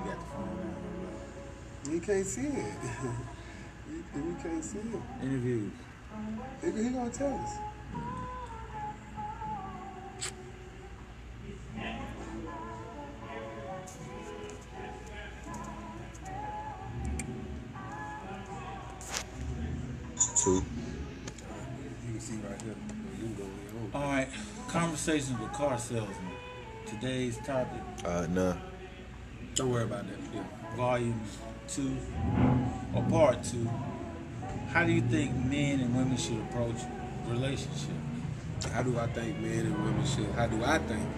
got the phone down. You can't see it. You can't see it. Interviews. He gonna tell us. Two. You can see right here. You can go in. All right, conversations with car salesmen. Today's topic, None. Don't worry about that. Yeah. volume 2 or part 2. How do you think men and women should approach relationships? How do I think men and women should? How do I think?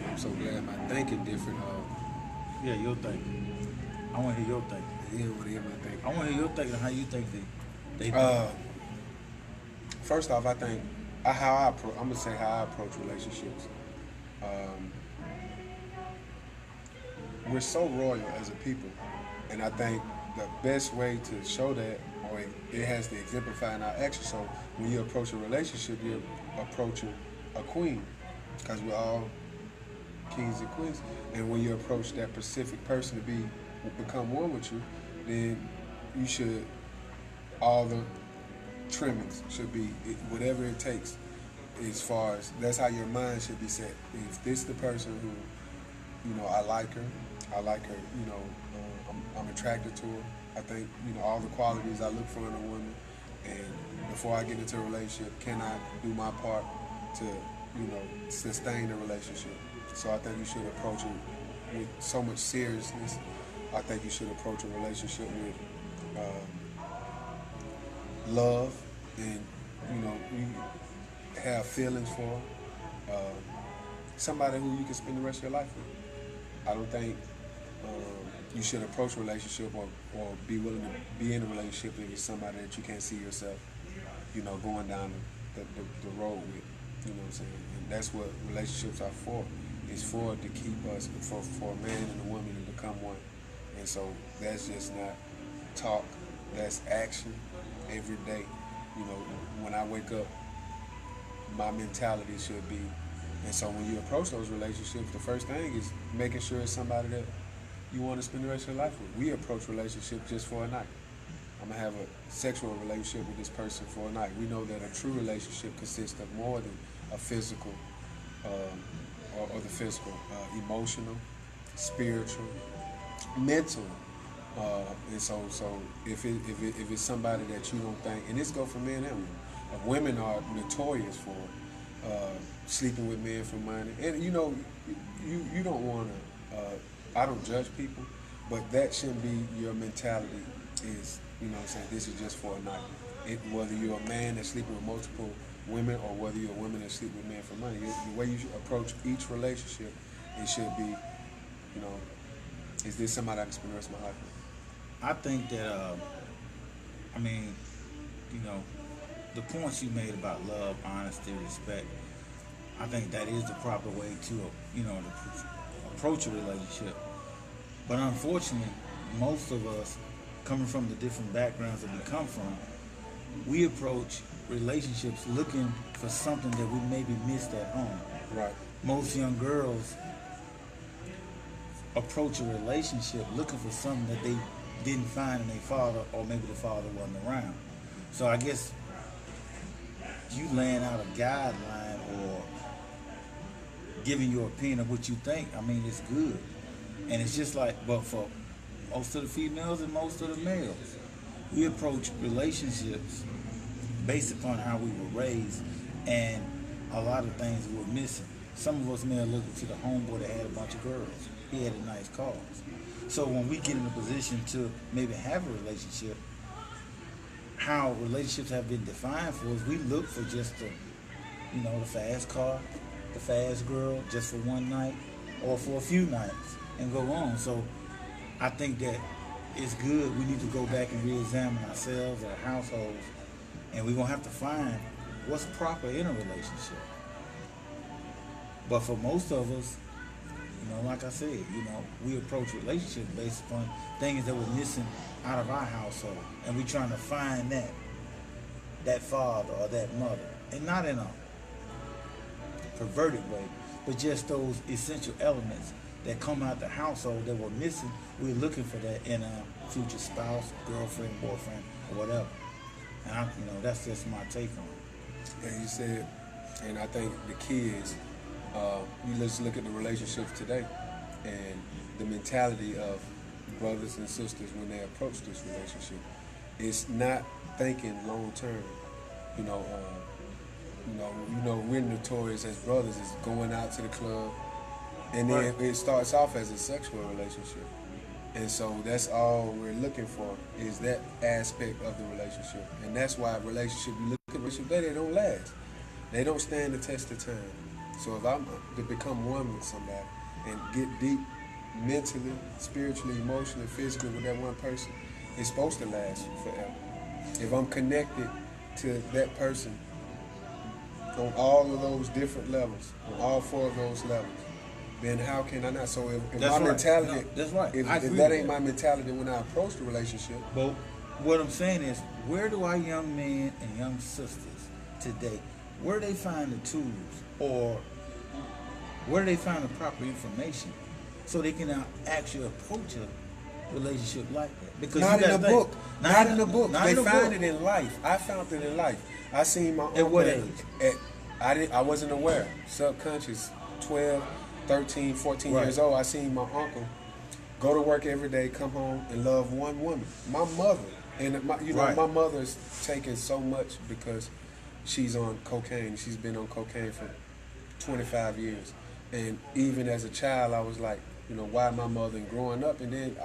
I'm so glad my thinking different. Yeah, your thinking. I want to hear your thinking. Yeah, what do you think? I want to hear your thinking on how you think they think. First off, I think I'm gonna say how I approach relationships. We're so royal as a people, and I think the best way to show that, or it has to exemplify in our actions. So when you approach a relationship, you're approaching a queen, because we're all kings and queens. And when you approach that specific person to become one with you, then you should, all the trimmings should be whatever it takes, as far as that's how your mind should be set. If this the person who, I like her, I'm attracted to her. I think, all the qualities I look for in a woman, and before I get into a relationship, can I do my part to, sustain the relationship? So I think you should approach it with so much seriousness. I think you should approach a relationship with love, and you have feelings for somebody who you can spend the rest of your life with. I don't think you should approach a relationship or be willing to be in a relationship if it's somebody that you can't see yourself, going down the road with. You know what I'm saying? And that's what relationships are for. It's for to keep us, for a man and a woman to become one. And so that's just not talk, that's action every day. When I wake up, my mentality should be. And so when you approach those relationships, the first thing is making sure it's somebody that you want to spend the rest of your life with. We approach relationships just for a night. I'm going to have a sexual relationship with this person for a night. We know that a true relationship consists of more than a physical, or the physical, emotional, spiritual, mental. And so if it's somebody that you don't think, and this goes for men and women. Women are notorious for sleeping with men for money, and you don't want to. I don't judge people, but that shouldn't be your mentality. Is this is just for a night. Whether you're a man that's sleeping with multiple women, or whether you're a woman that sleep with men for money, the way you should approach each relationship, it should be, is this somebody I can spend the rest of my life with? I think that, the points you made about love, honesty, respect, I think that is the proper way to, to approach a relationship. But unfortunately, most of us, coming from the different backgrounds that we come from, we approach relationships looking for something that we maybe missed at home. Right. Most young girls approach a relationship looking for something that they didn't find in their father, or maybe the father wasn't around. So I guess you laying out a guideline or giving your opinion of what you think, it's good. And it's just like, but for most of the females and most of the males, we approach relationships based upon how we were raised and a lot of things we're missing. Some of us may have looked to the homeboy that had a bunch of girls. He had a nice cars. So when we get in a position to maybe have a relationship, how relationships have been defined for us, we look for just the fast car, the fast girl, just for one night or for a few nights and go on. So I think that it's good. We need to go back and re-examine ourselves, our households, and we're going to have to find what's proper in a relationship. But for most of us, like I said, we approach relationships based upon things that were missing out of our household, and we're trying to find that father or that mother, and not in a perverted way, but just those essential elements that come out the household that were missing. We're looking for that in a future spouse, girlfriend, boyfriend, or whatever. And that's just my take on it. And you said, and I think the key is, you just look at the relationships today and the mentality of brothers and sisters when they approach this relationship. It's not thinking long term. We're notorious as brothers is going out to the club, and then it starts off as a sexual relationship. And so that's all we're looking for is that aspect of the relationship. And that's why you look at relationship, they don't last. They don't stand the test of time. So if I'm to become one with somebody and get deep mentally, spiritually, emotionally, physically with that one person, it's supposed to last forever. If I'm connected to that person on all of those different levels, on all four of those levels, then how can I not? So if my mentality, that's right. If that ain't my mentality when I approach the relationship. But what I'm saying is, where do our young men and young sisters today, where do they find the tools, or where do they find the proper information so they can now actually approach a relationship like that? Because not in a book. Not in a book. They find it in life. I found it in life. I seen my uncle. At what age? I wasn't aware. Subconscious, 12, 13, 14 years old. I seen my uncle go to work every day, come home, and love one woman. My mother. And my mother's taken so much because she's on cocaine. She's been on cocaine for 25 years. And even as a child, I was like, why my mother, and growing up. And then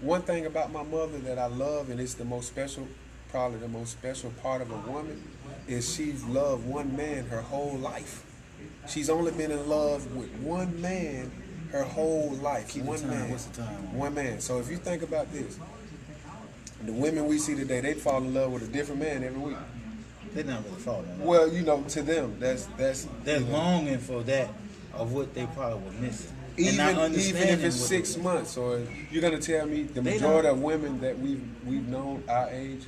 one thing about my mother that I love, and it's probably the most special part of a woman, is she's loved one man her whole life. She's only been in love with one man her whole life. What's the time? One man. So if you think about this, the women we see today, they fall in love with a different man every week. They're not really falling in love. Well, to them, they're longing for that of what they probably were missing. Even if it's 6 months, or you're gonna tell me the majority of women that we've known our age,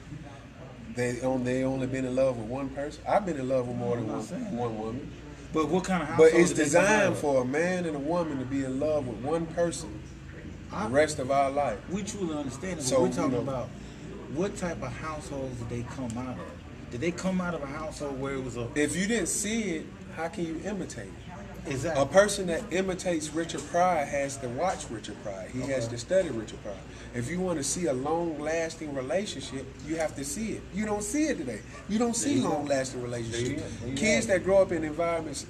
they only been in love with one person. I've been in love with more than one woman. But what kind of household? But it's designed for a man and a woman to be in love with one person the rest of our life. We truly understand it. So we're talking about what type of households did they come out of? Did they come out of a household where it was a? If you didn't see it, how can you imitate it? Exactly. A person that imitates Richard Pryor has to watch Richard Pryor. He has to study Richard Pryor. If you want to see a long-lasting relationship, you have to see it. You don't see it today. You don't see long-lasting relationships. Kids that grow up in environments,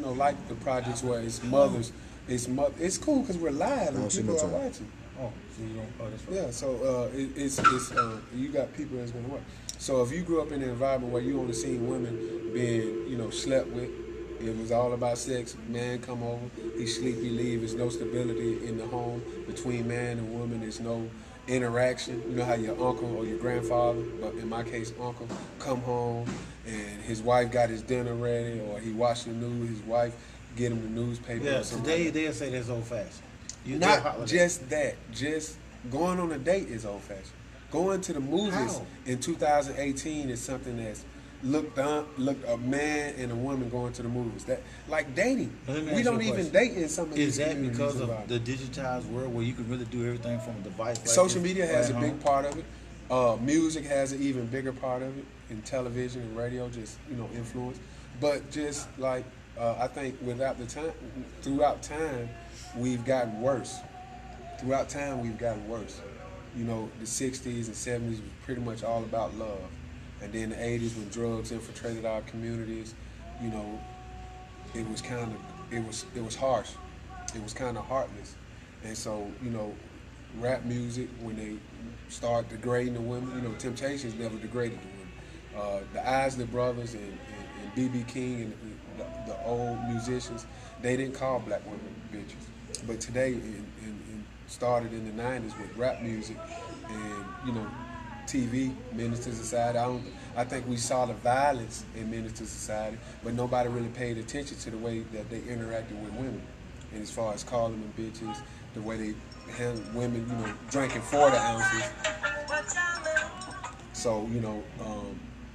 like the projects where it's mothers, it's cool because we're live and people are watching. Oh, so you don't. Oh, that's right. Yeah. So it's you got people that's gonna work. So if you grew up in an environment where you only seen women being, slept with. It was all about sex. Man come over, he sleep, he leave. There's no stability in the home between man and woman. There's no interaction. You know how your uncle or your grandfather, but in my case, uncle, come home and his wife got his dinner ready, or he watched the news. His wife get him the newspaper. Yeah, today they'll say that's old fashioned. Not just that. Just going on a date is old fashioned. Going to the movies in 2018 is something that's look a man and a woman going to the movies. That like dating. We don't even date in some of these. Is that because of the digitized world where you can really do everything from a device? Like social media has a big part of it. Music has an even bigger part of it, and television and radio just influence. But just like I think throughout time, we've gotten worse. Throughout time, we've gotten worse. The 60s and 70s was pretty much all about love. And then the 80s, when drugs infiltrated our communities, it was harsh. It was kind of heartless. And so, rap music, when they start degrading the women, Temptations never degraded the women. The Isley Brothers and B.B. King and the old musicians, they didn't call black women bitches. But today, started in the 90s with rap music and, TV, Menace to Society. I think we saw the violence in Menace to Society, but nobody really paid attention to the way that they interacted with women. And as far as calling them bitches, the way they handled women, drinking 40 ounces. So,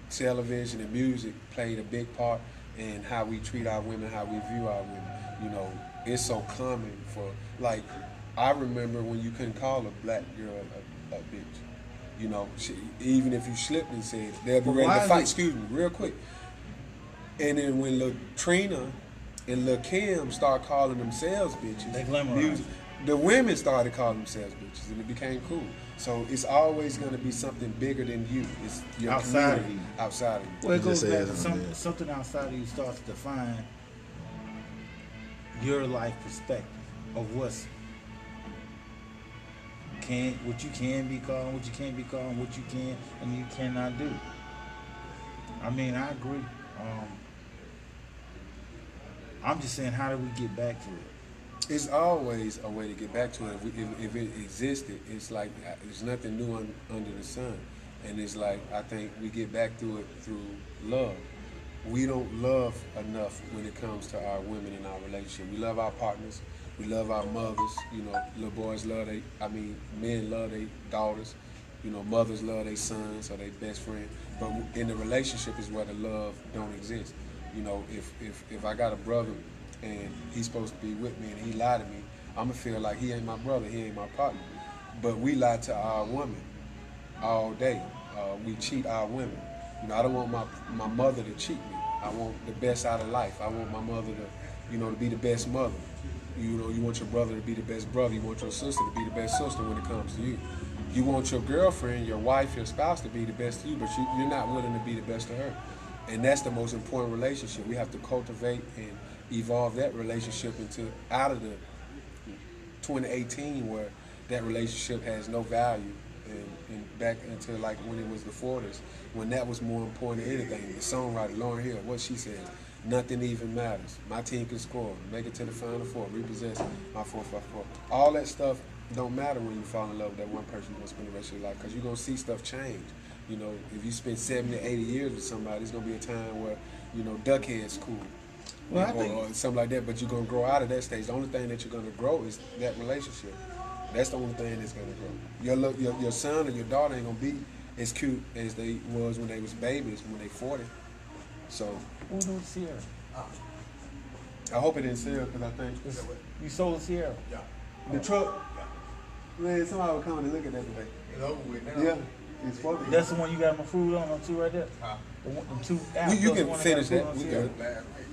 television and music played a big part in how we treat our women, how we view our women. You know, it's so common for, like, I remember when you couldn't call a black girl a bitch. You know, even if you slipped and said it, they'll be But ready why to is fight. it- Excuse me, real quick. And then when Lil Trina and Lil Kim start calling themselves bitches, They glamorize it. the women started calling themselves bitches, and it became cool. So it's always going to be something bigger than you. It's your Outside of community, you. outside of you. Well, it You goes just back said to something, yeah. something outside of you starts to define your life perspective of what you can be called, what you can't be called, what you can and you cannot do. I mean, I agree. I'm just saying, how do we get back to it? It's always a way to get back to it. If it existed, it's like there's nothing new under the sun. And it's like, I think we get back to it through love. We don't love enough when it comes to our women in our relationship. We love our partners. We love our mothers. You know, little boys love men love their daughters. You know, mothers love their sons or their best friend. But in the relationship is where the love don't exist. You know, if I got a brother and he's supposed to be with me and he lied to me, I'm gonna feel like he ain't my brother, he ain't my partner. But we lie to our woman all day. We cheat our women. You know, I don't want my mother to cheat me. I want the best out of life. I want my mother to, to be the best mother. You know, you want your brother to be the best brother. You want your sister to be the best sister when it comes to you. You want your girlfriend, your wife, your spouse to be the best to you, but you're not willing to be the best to her. And that's the most important relationship. We have to cultivate and evolve that relationship into out of the 2018 where that relationship has no value and back into like when it was the 40s, when that was more important than anything. The songwriter, Lauryn Hill, what she said, nothing even matters. My team can score, make it to the Final Four, repossess my 4-5-4. All that stuff don't matter when you fall in love with that one person you're going to spend the rest of your life, because you're going to see stuff change. You know, if you spend 70 to 80 years with somebody, it's going to be a time where, duckhead's cool. Well, I or think something like that, but you're going to grow out of that stage. The only thing that you're going to grow is that relationship. That's the only thing that's going to grow. Your son or your daughter ain't going to be as cute as they was when they was babies, when they 40. So, who knew Sierra? I hope it didn't sell, because I think You sold Sierra? Yeah. the truck, man, somebody was coming to look at that today. It's over with now. Yeah, it's supposed to be. That's the one you got my fruit on two right there? Huh? The two You apples, can one finish got that. fruit on We Sierra. got it. Last week.